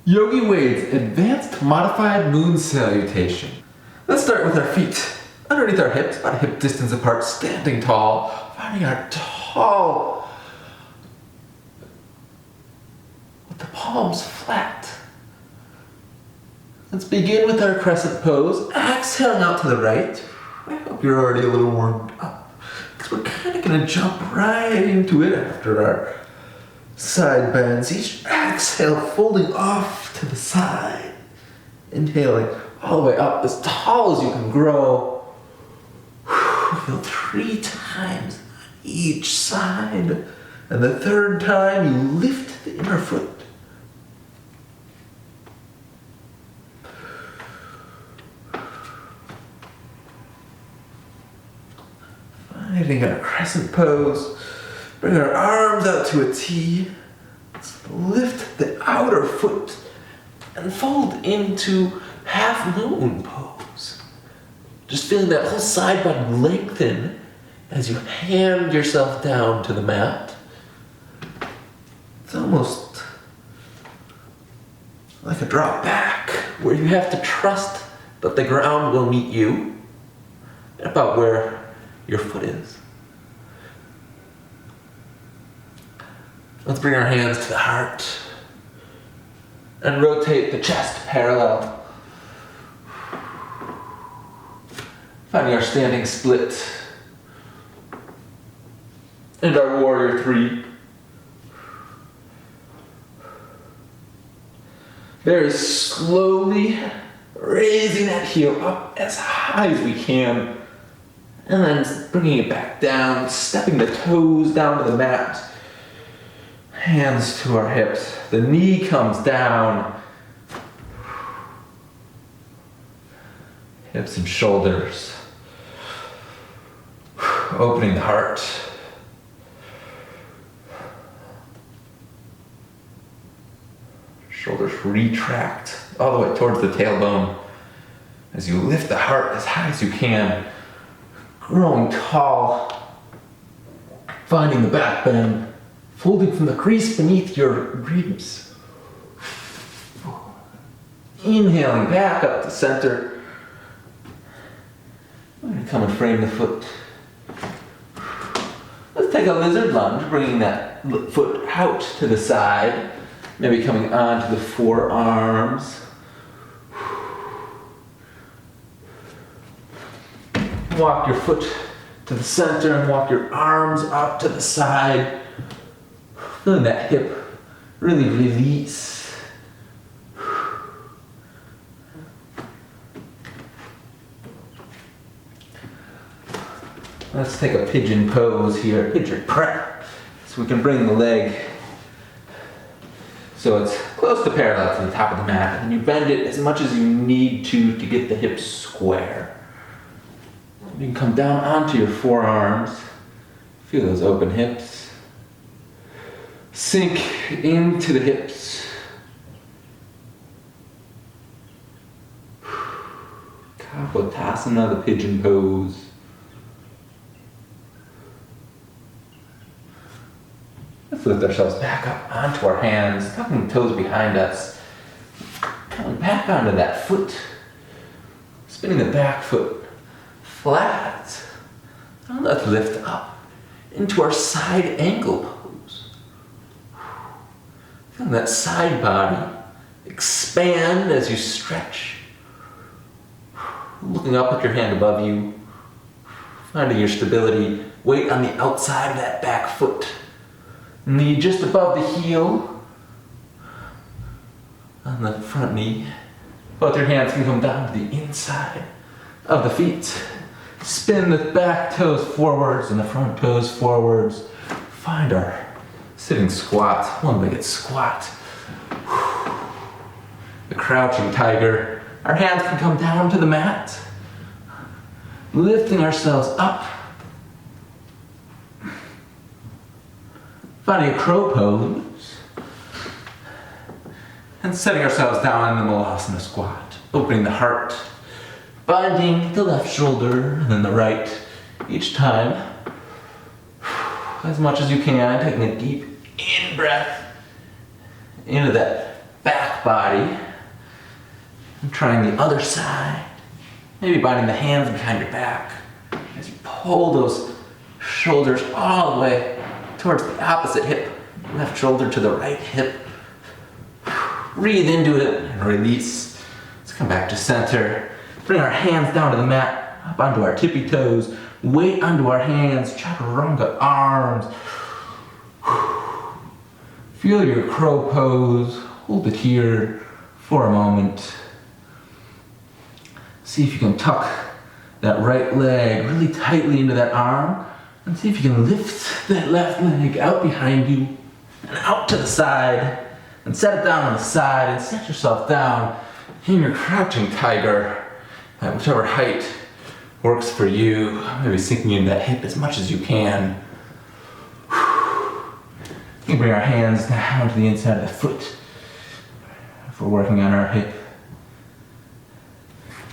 Yogi Wade's Advanced Modified Moon Salutation. Let's start with our feet underneath our hips, about a hip distance apart, standing tall, finding our tall with the palms flat. Let's begin with our crescent pose, exhaling out to the right. I hope you're already a little warmed up, because we're kind of going to jump right into it after our side bends. Each exhale folding off to the side. Inhaling all the way up as tall as you can grow. Feel 3 times on each side. And the third time you lift the inner foot. Finding our crescent pose. Bring our arms out to a T. Let's lift the outer foot and fold into half moon pose. Just feeling that whole side body lengthen as you hand yourself down to the mat. It's almost like a drop back, where you have to trust that the ground will meet you about where your foot is. Let's bring our hands to the heart and rotate the chest parallel. Finding our standing split and our warrior 3. Very slowly raising that heel up as high as we can, and then bringing it back down, stepping the toes down to the mat. Hands to our hips. The knee comes down. Hips and shoulders. Opening the heart. Shoulders retract all the way towards the tailbone as you lift the heart as high as you can. Growing tall. Finding the back bend. Folding from the crease beneath your ribs. Inhaling back up to center. I'm going to come and frame the foot. Let's take a lizard lunge, bringing that foot out to the side. Maybe coming onto the forearms. Walk your foot to the center and walk your arms up to the side. Feeling that hip really release. Let's take a pigeon pose here, pigeon prep. So we can bring the leg so it's close to parallel to the top of the mat, and you bend it as much as you need to get the hips square. You can come down onto your forearms. Feel those open hips. Sink into the hips. Kapotasana, the pigeon pose. Let's lift ourselves back up onto our hands, tucking the toes behind us. Coming back onto that foot. Spinning the back foot flat. And let's lift up into our side ankle pose. Feel that side body expand as you stretch. Looking up at your hand above you. Finding your stability. Weight on the outside of that back foot. Knee just above the heel. On the front knee. Both your hands can come down to the inside of the feet. Spin the back toes forwards and the front toes forwards. Find our sitting squat, one-legged squat. The crouching tiger. Our hands can come down to the mat. Lifting ourselves up. Finding a crow pose. And setting ourselves down in the Malasana squat. Opening the heart. Binding the left shoulder and then the right each time. As much as you can, taking a deep in breath into that back body. And trying the other side. Maybe binding the hands behind your back as you pull those shoulders all the way towards the opposite hip. Left shoulder to the right hip. Breathe into it and release. Let's come back to center. Bring our hands down to the mat, up onto our tippy toes. Weight onto our hands, chaturanga arms. Feel your crow pose. Hold it here for a moment. See if you can tuck that right leg really tightly into that arm, and see if you can lift that left leg out behind you and out to the side, and set it down on the side and set yourself down in your crouching tiger at whichever height works for you. Maybe sinking into that hip as much as you can. You can bring our hands down to the inside of the foot if we're working on our hip.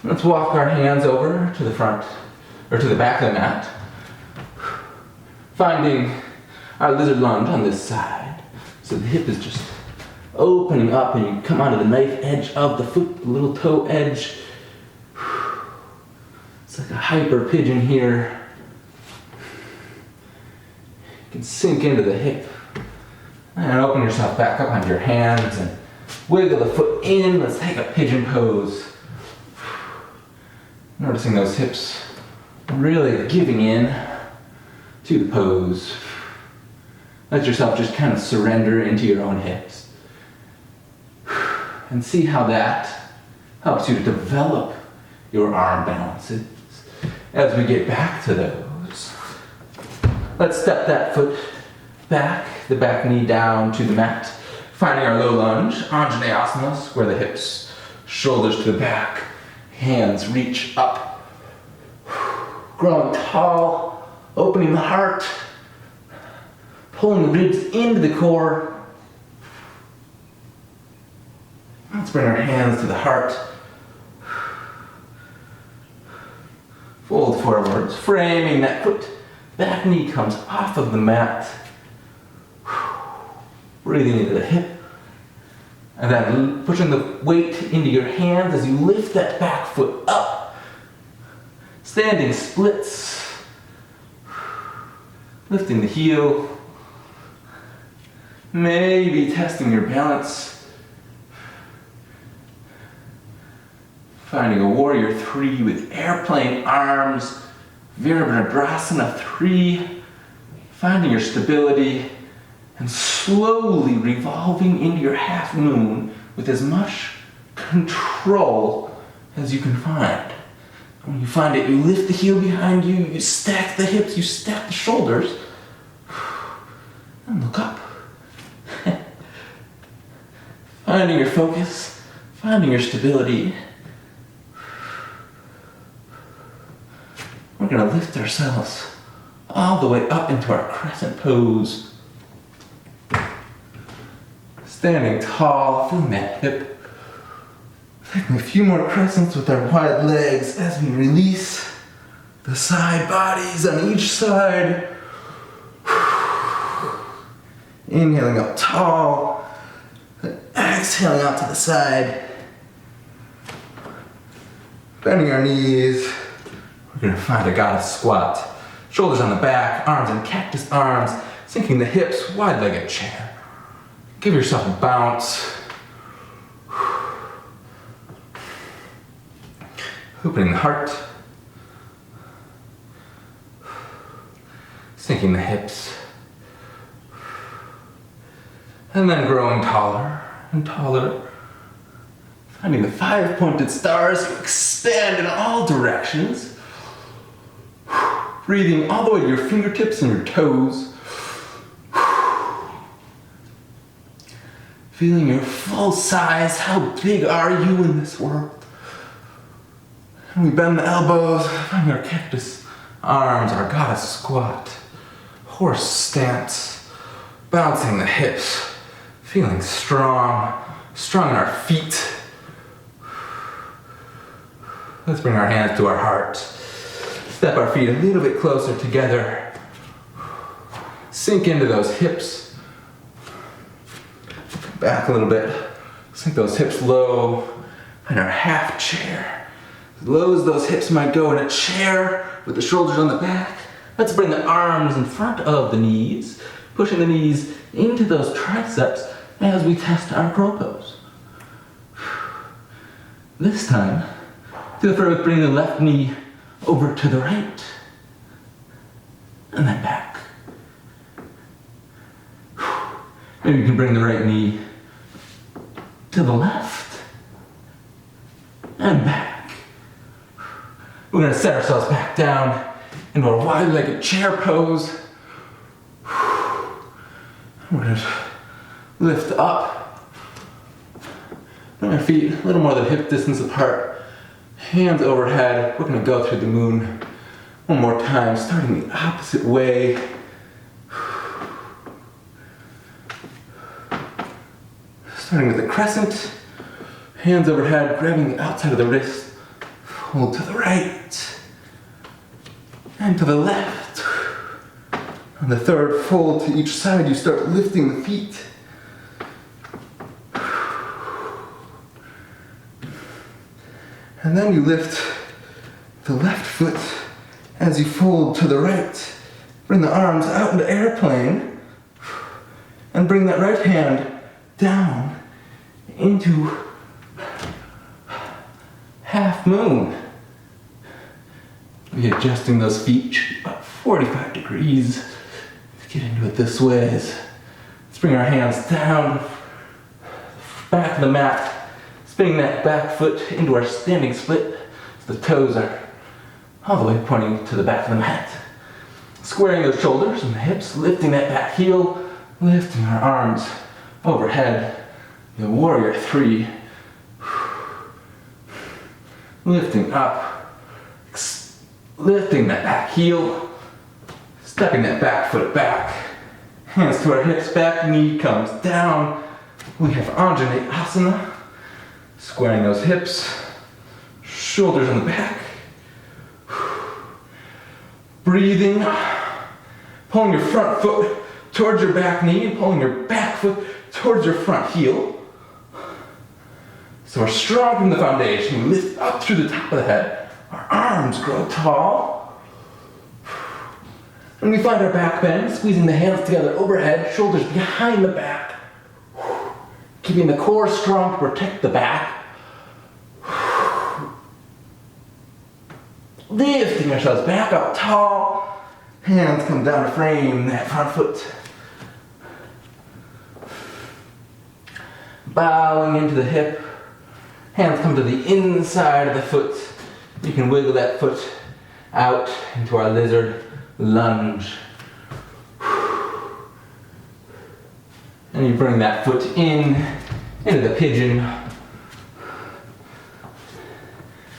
Let's walk our hands over to the front, or to the back of the mat. Finding our lizard lunge on this side. So the hip is just opening up and you come onto the knife edge of the foot, the little toe edge. It's like a hyper pigeon here. You can sink into the hip. And open yourself back up onto your hands and wiggle the foot in. Let's take a pigeon pose. Noticing those hips really giving in to the pose. Let yourself just kind of surrender into your own hips. And see how that helps you to develop your arm balances as we get back to those. Let's step that foot back, the back knee down to the mat. Finding our low lunge, Anjaneyasana, square the hips, shoulders to the back, hands reach up. Growing tall, opening the heart, pulling the ribs into the core. Let's bring our hands to the heart. Fold forwards, framing that foot. Back knee comes off of the mat. Breathing into the hip. And then pushing the weight into your hands as you lift that back foot up. Standing splits. Lifting the heel. Maybe testing your balance. Finding a warrior 3 with airplane arms. Virabhadrasana 3. Finding your stability. And slowly revolving into your half moon with as much control as you can find. When you find it, you lift the heel behind you, you stack the hips, you stack the shoulders, and look up. Finding your focus, finding your stability. We're going to lift ourselves all the way up into our crescent pose. Standing tall, feeling that hip. Taking a few more crescents with our wide legs as we release the side bodies on each side. Inhaling up tall, exhaling out to the side. Bending our knees. We're going to find a goddess squat. Shoulders on the back, arms in cactus arms, sinking the hips, wide-legged chair. Give yourself a bounce. Opening the heart. Sinking the hips. And then growing taller and taller. Finding the 5-pointed stars. Expand in all directions. Breathing all the way to your fingertips and your toes. Feeling your full size. How big are you in this world? And we bend the elbows, find our cactus arms, our goddess squat, horse stance, bouncing the hips, feeling strong, strong in our feet. Let's bring our hands to our heart. Step our feet a little bit closer together. Sink into those hips. Back a little bit. Sink those hips low in our half chair. As low as those hips might go in a chair with the shoulders on the back, let's bring the arms in front of the knees, pushing the knees into those triceps as we test our crow pose. This time, feel free to bring the left knee over to the right, and then back. Maybe you can bring the right knee to the left, and back. We're going to set ourselves back down into our wide-legged chair pose. We're going to lift up. Bring our feet a little more than hip distance apart. Hands overhead. We're going to go through the moon one more time, starting the opposite way. Starting with the crescent. Hands overhead, grabbing the outside of the wrist. Fold to the right. And to the left. On the third fold to each side, you start lifting the feet. And then you lift the left foot as you fold to the right. Bring the arms out into airplane. And bring that right hand down into half moon. Be adjusting those feet about 45 degrees. Let's get into it this way. Let's bring our hands down, back of the mat, spinning that back foot into our standing split so the toes are all the way pointing to the back of the mat. Squaring those shoulders and the hips, lifting that back heel, lifting our arms overhead. The warrior three. Lifting up, lifting that back heel, stepping that back foot back, hands to our hips, back knee comes down. We have Anjaneyasana, squaring those hips, shoulders on the back, breathing, pulling your front foot towards your back knee, and pulling your back foot towards your front heel. So we're strong from the foundation. We lift up through the top of the head. Our arms grow tall. And we find our back bend, squeezing the hands together overhead, shoulders behind the back. Keeping the core strong to protect the back. Lifting ourselves back up tall. Hands come down to frame that front foot. Bowing into the hip. Hands come to the inside of the foot. You can wiggle that foot out into our lizard lunge. And you bring that foot into the pigeon.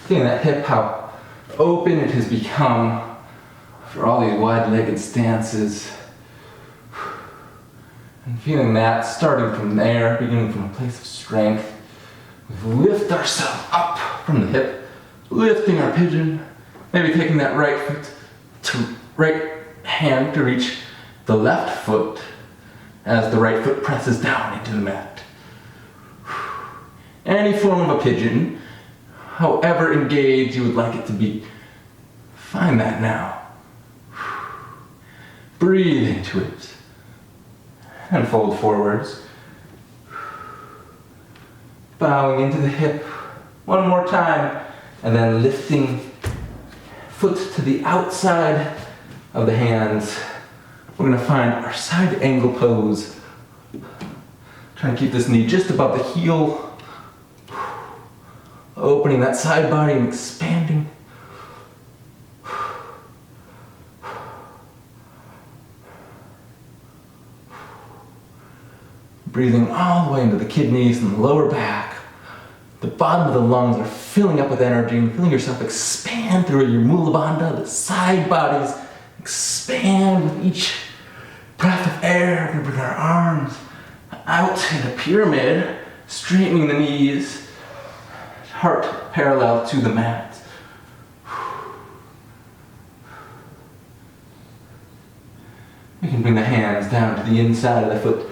Feeling that hip, how open it has become for all these wide-legged stances. And feeling that, starting from there, beginning from a place of strength. We lift ourselves up from the hip, lifting our pigeon, maybe taking that right hand to reach the left foot as the right foot presses down into the mat. Any form of a pigeon, however engaged you would like it to be, find that now. Breathe into it and fold forwards. Bowing into the hip one more time, and then lifting foot to the outside of the hands. We're going to find our side angle pose. Trying to keep this knee just above the heel. Opening that side body and expanding. Breathing all the way into the kidneys and the lower back. The bottom of the lungs are filling up with energy, and feeling yourself expand through your Mula Bandha. The side bodies expand with each breath of air. We're going to bring our arms out in a pyramid, straightening the knees, heart parallel to the mat. You can bring the hands down to the inside of the foot,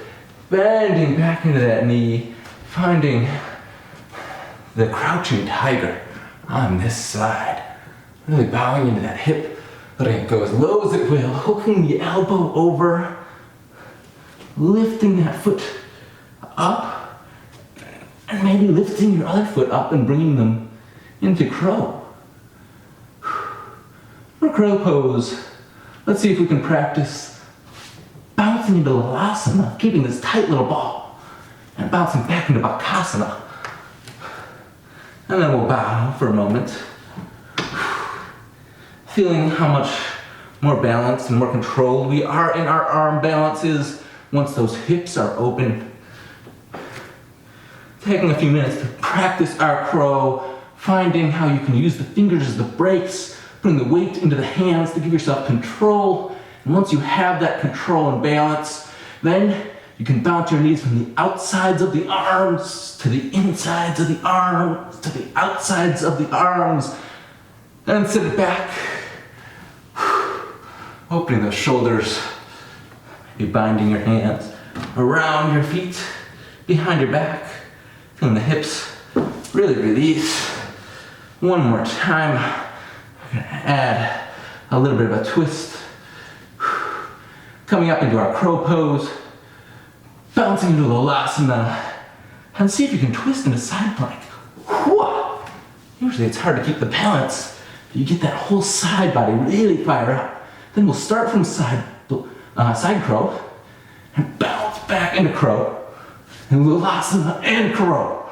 bending back into that knee, Finding the crouching tiger on this side. Really bowing into that hip, letting it go as low as it will, hooking the elbow over, lifting that foot up, and maybe lifting your other foot up and bringing them into crow. For crow pose, let's see if we can practice bouncing into Lalasana, keeping this tight little ball, and bouncing back into Bakasana. And then we'll bow for a moment, feeling how much more balanced and more controlled we are in our arm balances once those hips are open. Taking a few minutes to practice our crow, finding how you can use the fingers as the brakes, putting the weight into the hands to give yourself control. And once you have that control and balance, then you can bounce your knees from the outsides of the arms to the insides of the arms to the outsides of the arms. And sit it back, opening those shoulders, maybe binding your hands around your feet, behind your back, feeling the hips really release. One more time, we're gonna add a little bit of a twist. Coming up into our crow pose, bouncing into Lalasana, and see if you can twist into side plank. Usually it's hard to keep the balance, but you get that whole side body really fire up. Then we'll start from side crow, and bounce back into crow, and Lalasana and crow.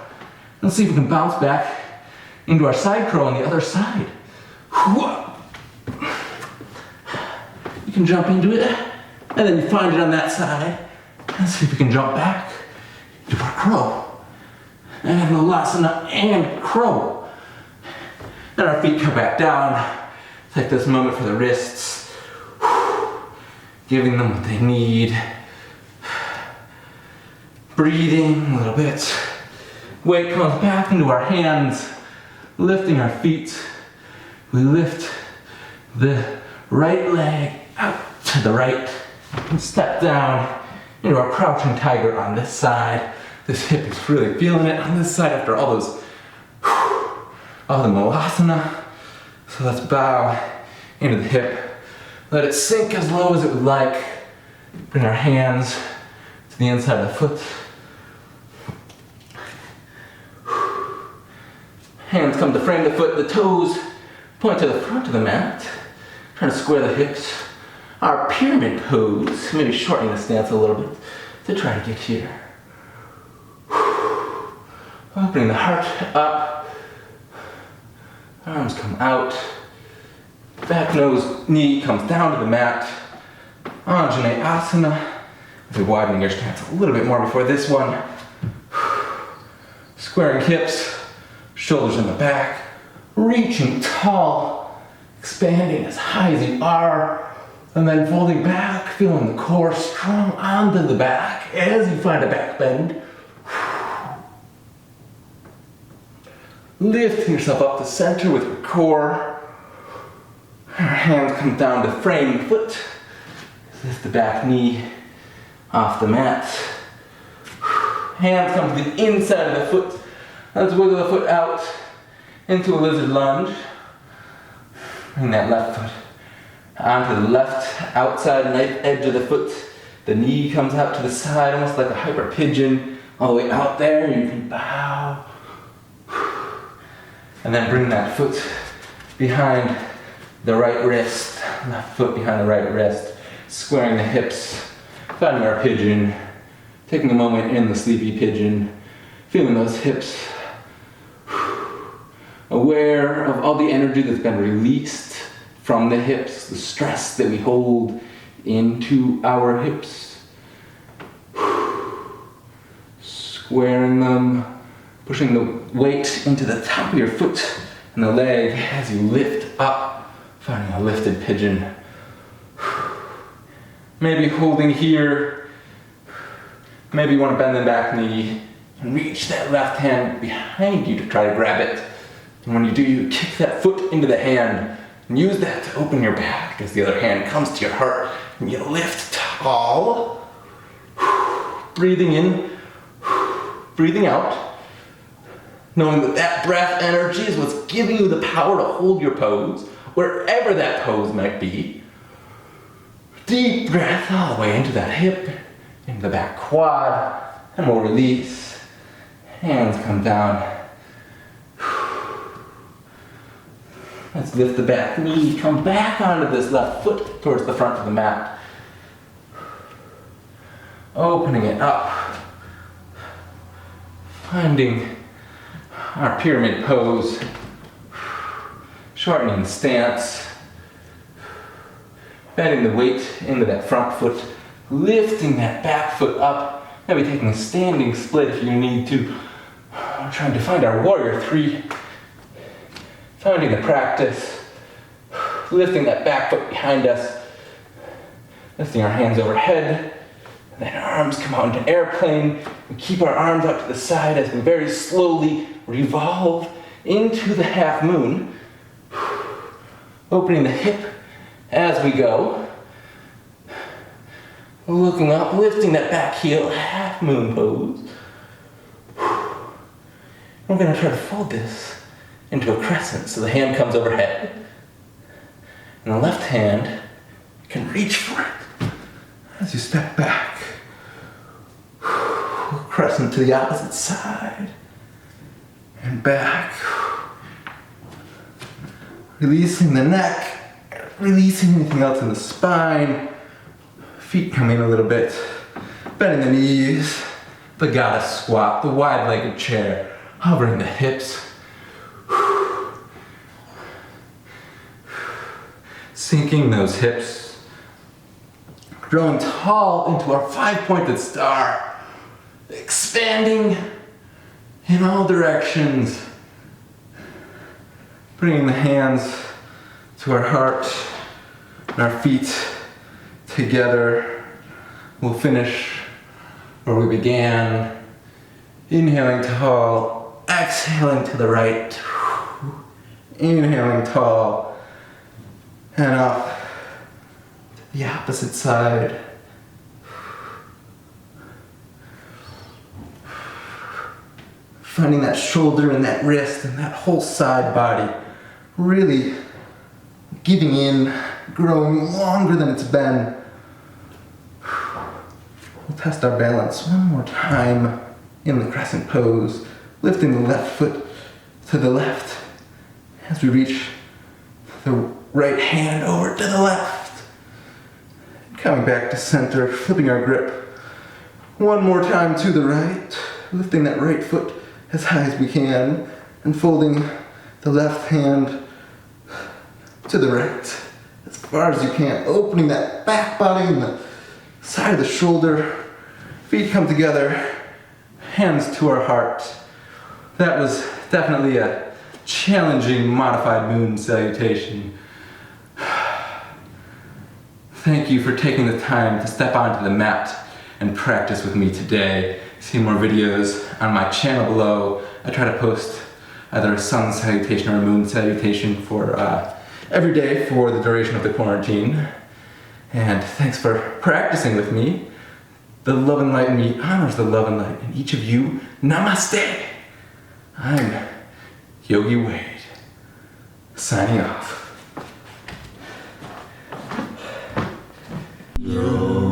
Let's see if we can bounce back into our side crow on the other side. You can jump into it, and then you find it on that side. Let's see if we can jump back into our crow. And Lalasana and crow. And our feet come back down. Take this moment for the wrists. Giving them what they need. Breathing a little bit. Weight comes back into our hands. Lifting our feet. We lift the right leg out to the right. And step down into our crouching tiger on this side. This hip is really feeling it on this side after all those, all the Malasana. So let's bow into the hip. Let it sink as low as it would like. Bring our hands to the inside of the foot. Hands come to frame the foot, the toes point to the front of the mat. Trying to square the hips. Our pyramid pose, maybe shortening the stance a little bit to try to get here. Opening the heart up. Arms come out. Back, nose, knee comes down to the mat. Anjaneyasana. Maybe widening your stance a little bit more before this one. Squaring hips, shoulders in the back. Reaching tall, expanding as high as you are. And then folding back, feeling the core strong onto the back as you find a back bend. Lifting yourself up to center with your core. Our hands come down to frame the foot. Lift the back knee off the mat. Hands come to the inside of the foot. Let's wiggle the foot out into a lizard lunge. Bring that left foot onto the left outside knife edge of the foot. The knee comes out to the side, almost like a hyper pigeon. All the way out there, you can bow. And then bring that foot behind the right wrist. Left foot behind the right wrist. Squaring the hips. Finding our pigeon. Taking a moment in the sleepy pigeon. Feeling those hips. Aware of all the energy that's been released from the hips, the stress that we hold into our hips. Squaring them, pushing the weight into the top of your foot and the leg as you lift up, finding a lifted pigeon. Maybe holding here, maybe you want to bend the back knee and reach that left hand behind you to try to grab it. And when you do, you kick that foot into the hand and use that to open your back as the other hand comes to your heart and you lift tall. Breathing in, breathing out, knowing that that breath energy is what's giving you the power to hold your pose, wherever that pose might be. Deep breath all the way into that hip, into the back quad, and we'll release. Hands come down. Let's lift the back knee, come back onto this left foot towards the front of the mat. Opening it up. Finding our pyramid pose. Shortening the stance. Bending the weight into that front foot. Lifting that back foot up. Maybe taking a standing split if you need to. We're trying to find our warrior three. Finding the practice, lifting that back foot behind us, lifting our hands overhead, and then our arms come out into airplane. We keep our arms out to the side as we very slowly revolve into the half moon, opening the hip as we go, looking up, lifting that back heel, half moon pose. We're going to try to fold this into a crescent, so the hand comes overhead. And the left hand, you can reach for it as you step back. Crescent to the opposite side. And back. Releasing the neck, releasing anything else in the spine. Feet come in a little bit. Bending the knees. The goddess squat, the wide-legged chair. Hovering the hips. Sinking those hips, growing tall into our five-pointed star, expanding in all directions, bringing the hands to our heart and our feet together. We'll finish where we began, inhaling tall, exhaling to the right, inhaling tall, and up to the opposite side. Finding that shoulder and that wrist and that whole side body really giving in, growing longer than it's been. We'll test our balance one more time in the crescent pose, lifting the left foot to the left as we reach the right hand over to the left. Coming back to center, flipping our grip. One more time to the right, lifting that right foot as high as we can, and folding the left hand to the right as far as you can, opening that back body and the side of the shoulder. Feet come together, hands to our heart. That was definitely a challenging modified moon salutation. Thank you for taking the time to step onto the mat and practice with me today. See more videos on my channel below. I try to post either a sun salutation or a moon salutation for every day for the duration of the quarantine. And thanks for practicing with me. The love and light in me honors the love and light in each of you. Namaste. I'm Yogi Wade, signing off. Yo.